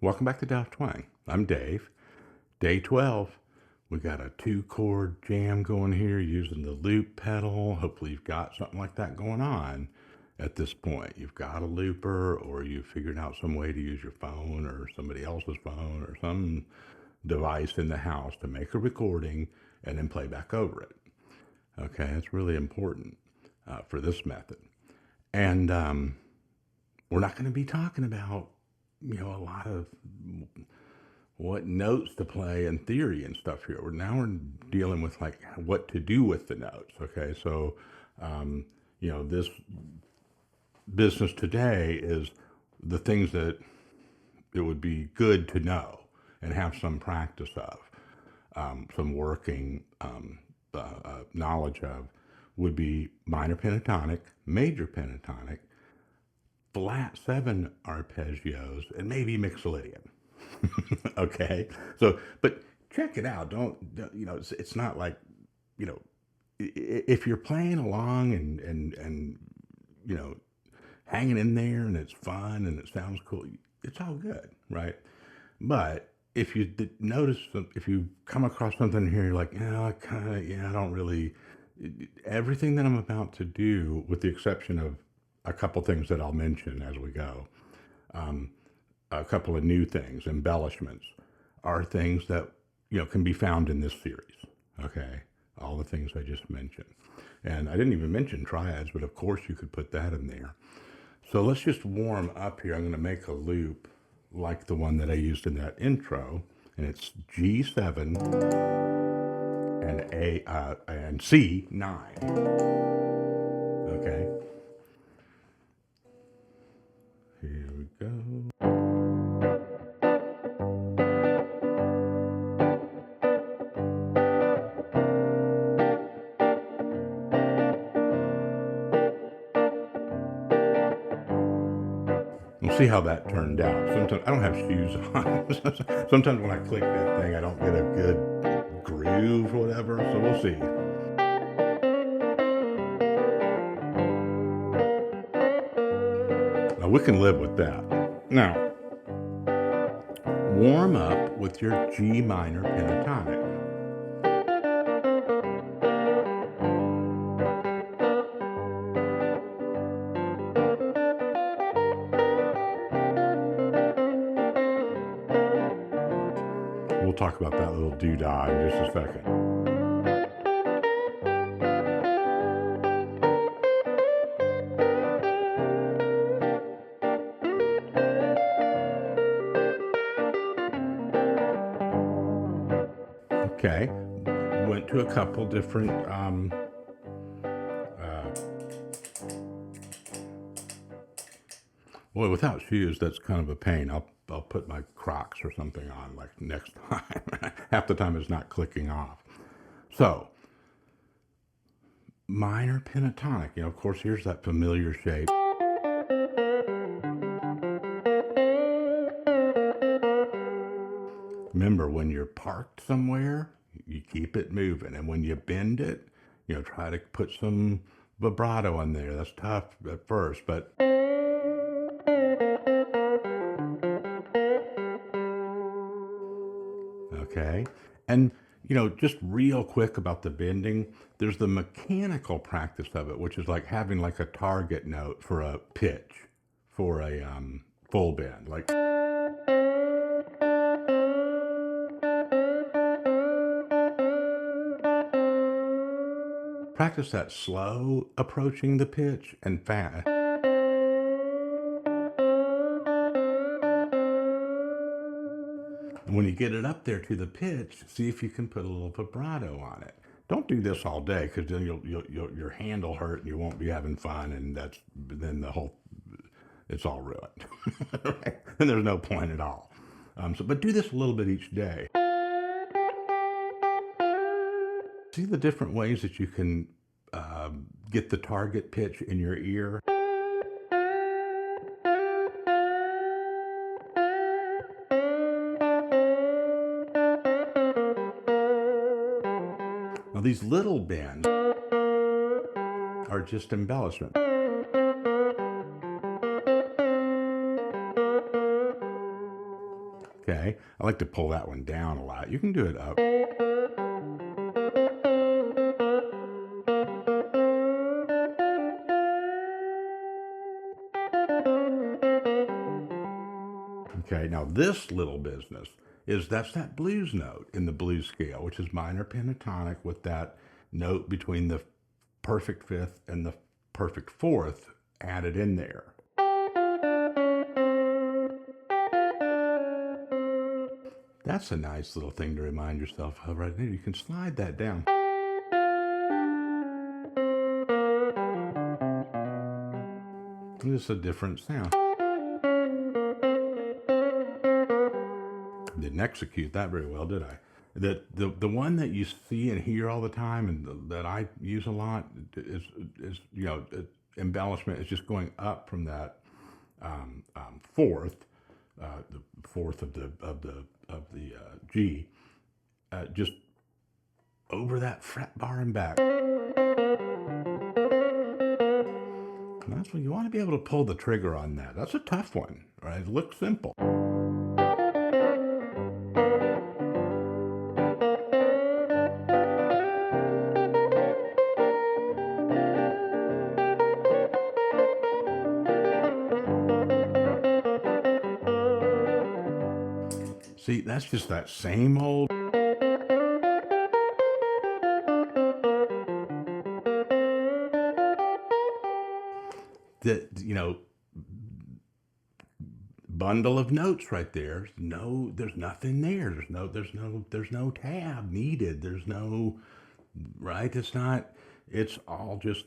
Welcome back to Daft Twang. I'm Dave. Day 12. We got a 2-chord jam going here using the loop pedal. Hopefully you've got something like that going on at this point. You've got a looper, or you've figured out some way to use your phone or somebody else's phone or some device in the house to make a recording and then play back over it. Okay, that's really important for this method. And we're not going to be talking about, a lot of what notes to play and theory and stuff here. Now we're dealing with like what to do with the notes. Okay, so this business today is the things that it would be good to know and have some practice of, some working knowledge of, would be minor pentatonic, major pentatonic, flat 7 arpeggios, and maybe Mixolydian. Okay, so but check it out. Don't it's not like, if you're playing along and hanging in there and it's fun and it sounds cool, it's all good, right? But if you notice, if you come across something here, you're like, I don't really. Everything that I'm about to do, with the exception of a couple things that I'll mention as we go, a couple of new things, embellishments, are things that can be found in this series. Okay, all the things I just mentioned, and I didn't even mention triads, but of course you could put that in there. So let's just warm up here. I'm going to make a loop like the one that I used in that intro, and it's G7 and C9. Okay, here we go. We'll see how that turned out. Sometimes I don't have shoes on. Sometimes when I click that thing, I don't get a good groove or whatever. So we'll see. Now we can live with that. Now, warm up with your G minor pentatonic. We'll talk about that little doodah in just a second. Okay, went to a couple different boy, without shoes, that's kind of a pain. I'll put my Crocs or something on like next time. Half the time it's not clicking off. So, minor pentatonic. Of course, here's that familiar shape. Remember, when you're parked somewhere, you keep it moving. And when you bend it, try to put some vibrato in there. That's tough at first, but okay. And, just real quick about the bending, there's the mechanical practice of it, which is like having like a target note for a pitch, for a full bend. Like, practice that slow approaching the pitch and fast. And when you get it up there to the pitch, see if you can put a little vibrato on it. Don't do this all day, because then your hand will hurt and you won't be having fun, and then it's all ruined. Right? And there's no point at all. But do this a little bit each day. See the different ways that you can get the target pitch in your ear. Now these little bends are just embellishment. Okay, I like to pull that one down a lot. You can do it up. Okay, now this little business that's that blues note in the blues scale, which is minor pentatonic with that note between the perfect fifth and the perfect fourth added in there. That's a nice little thing to remind yourself of right there. You can slide that down. This is a different sound. Didn't execute that very well, did I? The one that you see and hear all the time and that I use a lot is embellishment is just going up from that fourth, the fourth of the G, just over that fret bar and back. And that's when you want to be able to pull the trigger on that. That's a tough one, right? It looks simple. See, that's just that same old. Bundle of notes right there. There's nothing there. There's no tab needed. There's no, right? It's all just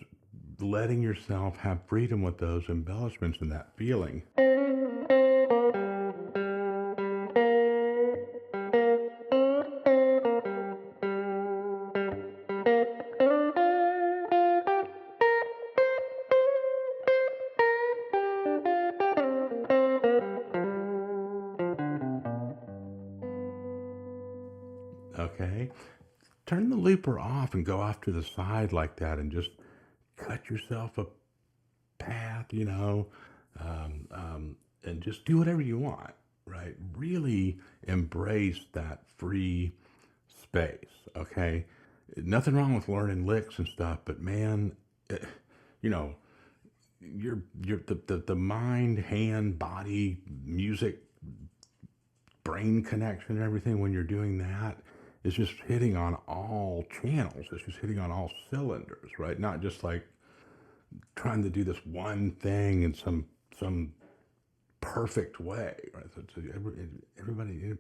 letting yourself have freedom with those embellishments and that feeling. Okay, turn the looper off and go off to the side like that and just cut yourself a path, and just do whatever you want, right? Really embrace that free space, okay? Nothing wrong with learning licks and stuff, but man, you know, the mind, hand, body, music, brain connection and everything when you're doing that is just hitting on all channels. It's just hitting on all cylinders, right? Not just like trying to do this one thing in some perfect way, right? So everybody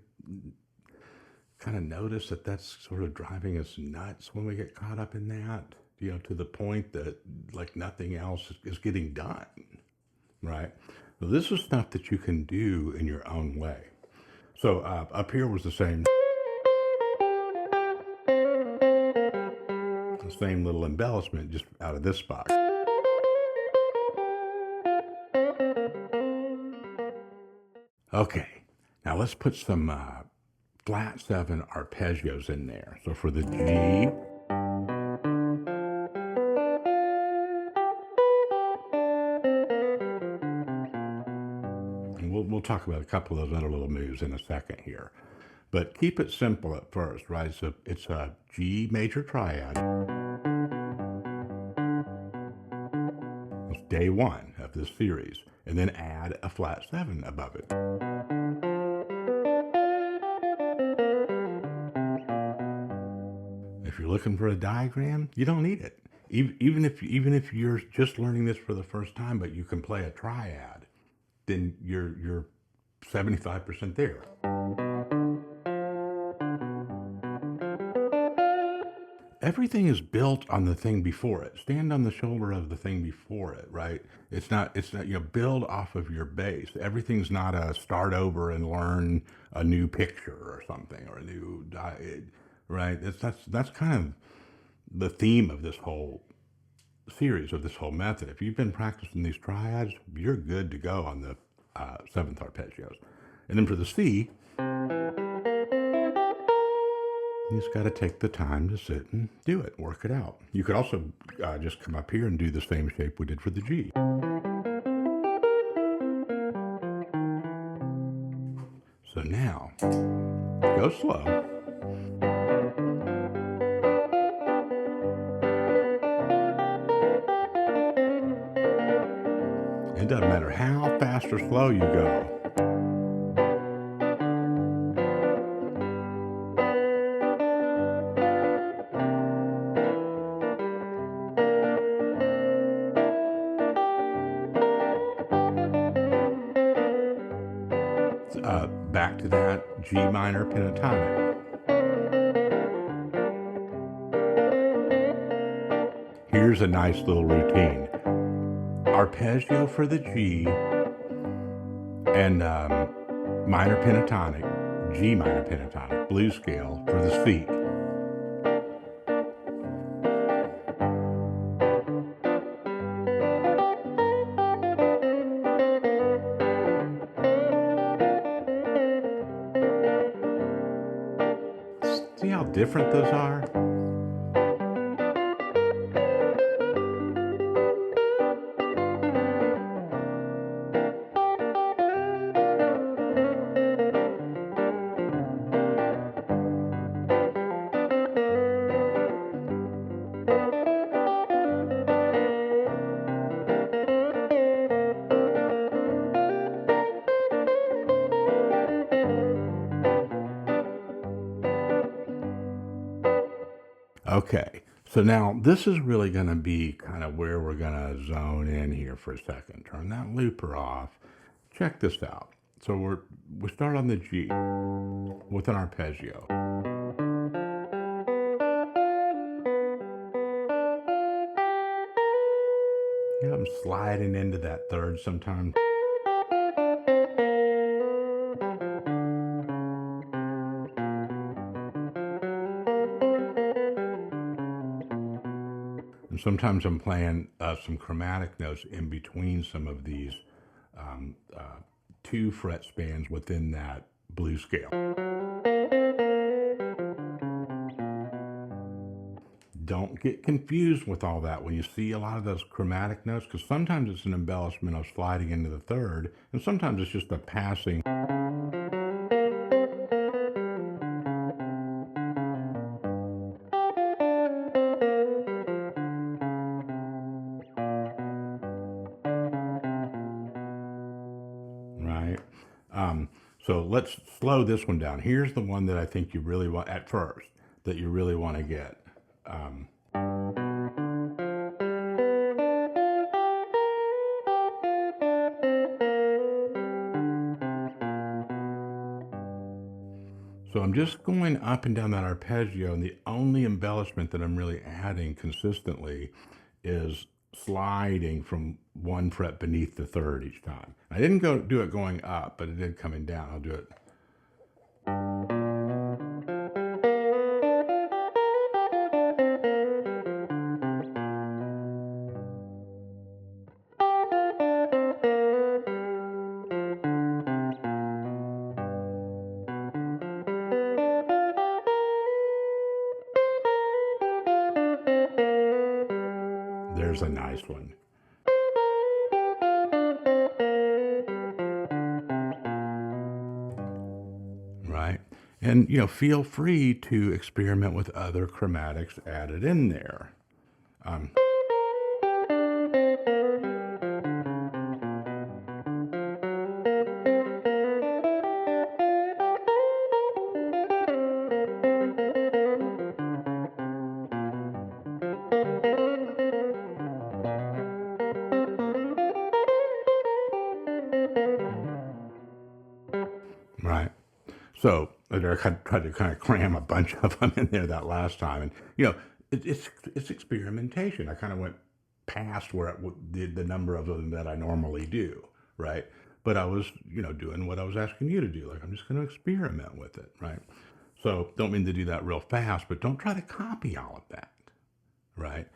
kind of notice that that's sort of driving us nuts when we get caught up in that, to the point that like nothing else is getting done, right? So this is stuff that you can do in your own way. So up here was the same little embellishment just out of this box. Okay, now let's put some flat 7 arpeggios in there. So for the G, and we'll talk about a couple of those other little moves in a second here. But keep it simple at first, right? So it's a G major triad. It's day 1 of this series. And then add a flat 7 above it. If you're looking for a diagram, you don't need it. Even if you're just learning this for the first time, but you can play a triad, then you're 75% there. Everything is built on the thing before it. Stand on the shoulder of the thing before it, right? It's not, build off of your base. Everything's not a start over and learn a new picture or something, or a new, right? That's kind of the theme of this whole series, of this whole method. If you've been practicing these triads, you're good to go on the 7th arpeggios. And then for the C, you just got to take the time to sit and do it, work it out. You could also just come up here and do the same shape we did for the G. So now, go slow. It doesn't matter how fast or slow you go. Back to that G minor pentatonic. Here's a nice little routine. Arpeggio for the G, and minor pentatonic, G minor pentatonic, blues scale for the C. See how different those are? Okay, so now this is really going to be kind of where we're going to zone in here for a second. Turn that looper off. Check this out. So we start on the G with an arpeggio. You know, I'm sliding into that third sometimes. And sometimes I'm playing some chromatic notes in between some of these 2 fret spans within that blues scale. Don't get confused with all that when you see a lot of those chromatic notes, because sometimes it's an embellishment of sliding into the third, and sometimes it's just a passing. Right? So let's slow this one down. Here's the one that I think you really want at first, that you really want to get. So I'm just going up and down that arpeggio, and the only embellishment that I'm really adding consistently is sliding from 1 fret beneath the third each time. I didn't do it going up, but it did coming down. I'll do it. There's a nice one. Right? And, you know, feel free to experiment with other chromatics added in there. Right. So I tried to kind of cram a bunch of them in there that last time, and you know, it's experimentation. I kind of went past where it did the number of them that I normally do, right? But I was, you know, doing what I was asking you to do. Like, I'm just going to experiment with it, right? So don't mean to do that real fast, but don't try to copy all of that, right?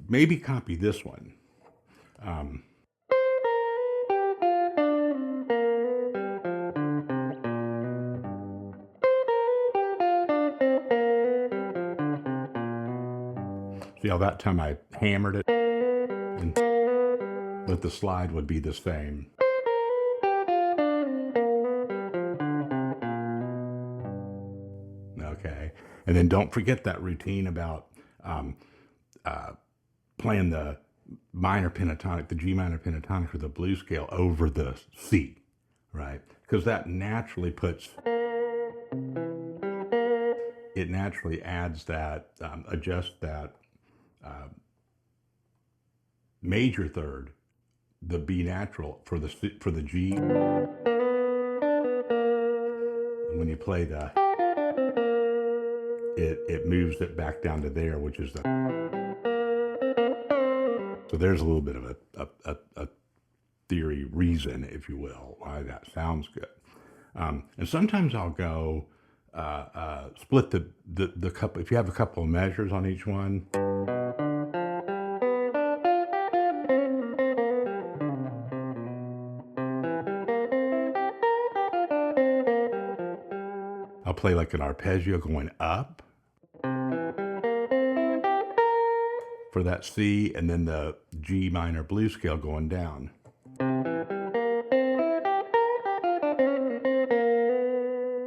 Maybe copy this one. See how that time I hammered it, and but the slide would be the same. And then don't forget that routine about playing the minor pentatonic, the G minor pentatonic or the blues scale over the C, right? Because that naturally it naturally adds that, adjusts that major third, the B natural for the G. And when you play it moves it back down to there, which is the. So there's a little bit of a theory reason, if you will, why that sounds good. And sometimes I'll go split the couple. If you have a couple of measures on each one, I'll play like an arpeggio going up for that C, and then the G minor blues scale going down.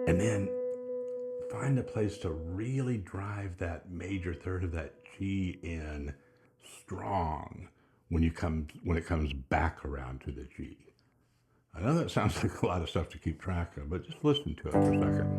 And then find a place to really drive that major third of that G in strong when it comes back around to the G. I know that sounds like a lot of stuff to keep track of, but just listen to it for a second.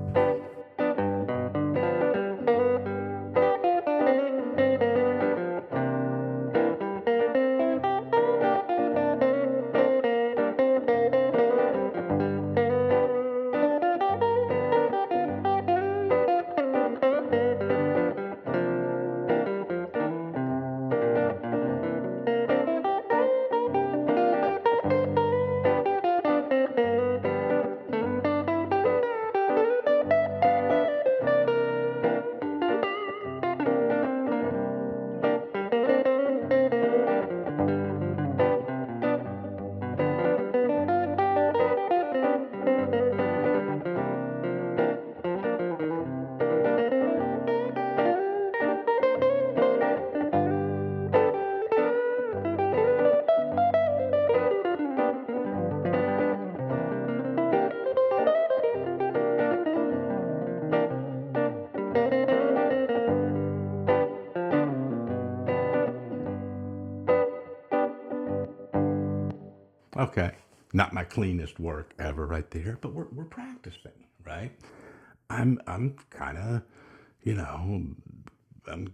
Okay, not my cleanest work ever right there, but we're practicing, right? I'm kind of, you know, I'm,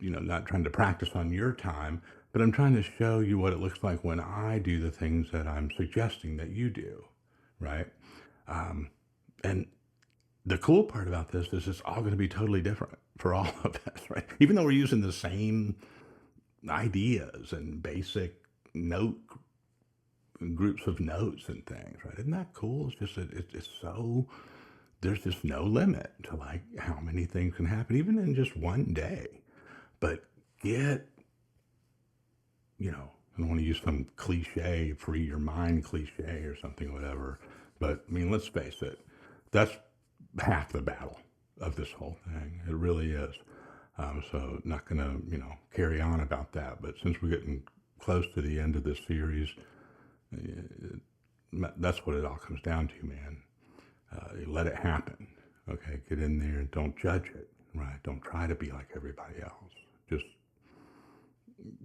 not trying to practice on your time, but I'm trying to show you what it looks like when I do the things that I'm suggesting that you do, right? And the cool part about this is it's all going to be totally different for all of us, right? Even though we're using the same ideas and basic note groups of notes and things, right? Isn't that cool? It's just it's so there's just no limit to like how many things can happen, even in just one day. But get, I don't want to use some cliche, free your mind cliche or something, whatever. But I mean, let's face it, that's half the battle of this whole thing. It really is. So not going to, carry on about that. But since we're getting close to the end of this series, that's what it all comes down to, man. Let it happen. Okay, get in there and don't judge it, right? Don't try to be like everybody else. Just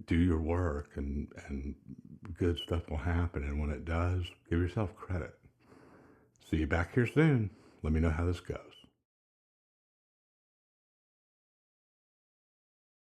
do your work and good stuff will happen. And when it does, give yourself credit. See you back here soon. Let me know how this goes.